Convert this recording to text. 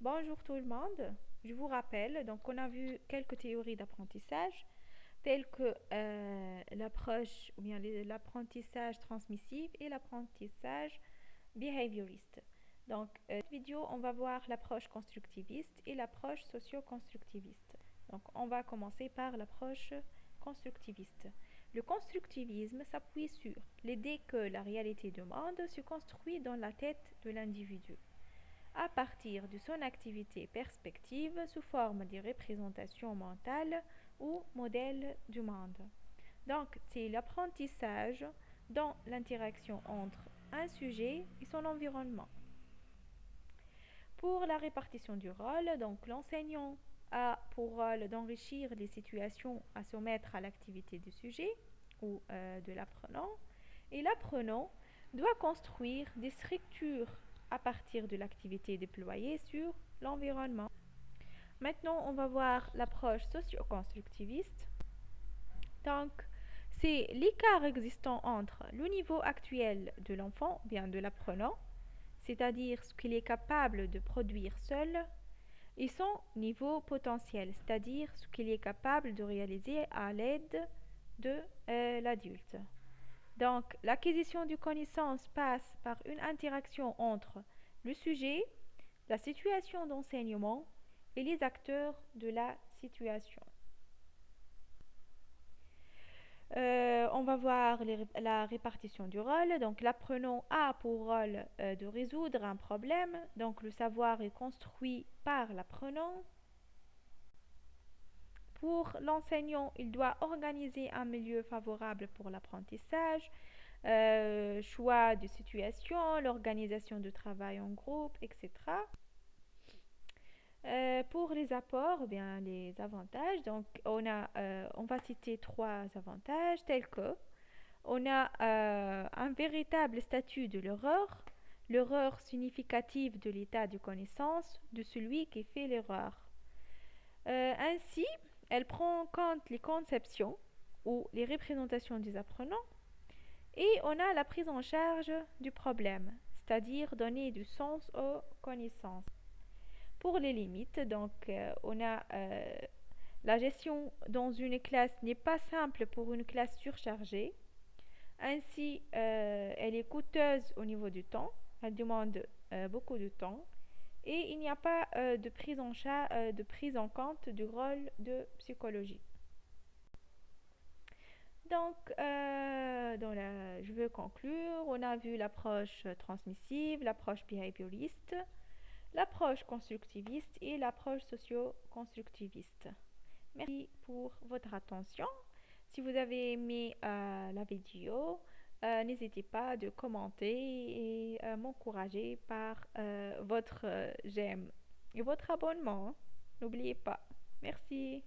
Bonjour tout le monde. Je vous rappelle, donc on a vu quelques théories d'apprentissage telles que l'approche ou bien l'apprentissage transmissif et l'apprentissage behavioriste. Donc, cette vidéo, on va voir l'approche constructiviste et l'approche socio-constructiviste. Donc, on va commencer par l'approche constructiviste. Le constructivisme s'appuie sur l'idée que la réalité du monde se construit dans la tête de l'individu à partir de son activité perspective sous forme de représentation mentale ou modèle du monde. Donc, c'est l'apprentissage dans l'interaction entre un sujet et son environnement. Pour la répartition du rôle, donc l'enseignant a pour rôle d'enrichir les situations à soumettre à l'activité du sujet ou de l'apprenant, et l'apprenant doit construire des structures à partir de l'activité déployée sur l'environnement. Maintenant, on va voir l'approche socio-constructiviste. Donc, c'est l'écart existant entre le niveau actuel de l'enfant, bien de l'apprenant, c'est-à-dire ce qu'il est capable de produire seul, et son niveau potentiel, c'est-à-dire ce qu'il est capable de réaliser à l'aide de l'adulte. Donc, l'acquisition de connaissances passe par une interaction entre le sujet, la situation d'enseignement et les acteurs de la situation. On va voir la répartition du rôle. Donc, l'apprenant a pour rôle de résoudre un problème. Donc, le savoir est construit par l'apprenant. Pour l'enseignant, il doit organiser un milieu favorable pour l'apprentissage, choix de situation, l'organisation de travail en groupe, etc. Pour les apports, ou bien les avantages, donc on va citer trois avantages tels que on a un véritable statut de l'erreur significative de l'état de connaissance de celui qui fait l'erreur. Ainsi, elle prend en compte les conceptions ou les représentations des apprenants et on a la prise en charge du problème, c'est-à-dire donner du sens aux connaissances. Pour les limites, donc on a la gestion dans une classe n'est pas simple pour une classe surchargée. Ainsi, elle est coûteuse au niveau du temps, elle demande beaucoup de temps et il n'y a pas de prise en compte du rôle de psychologie. Donc, je veux conclure. On a vu l'approche transmissive, l'approche behavioriste, l'approche constructiviste et l'approche socio-constructiviste. Merci pour votre attention. Si vous avez aimé la vidéo, n'hésitez pas de commenter et m'encourager par votre j'aime et votre abonnement. N'oubliez pas. Merci.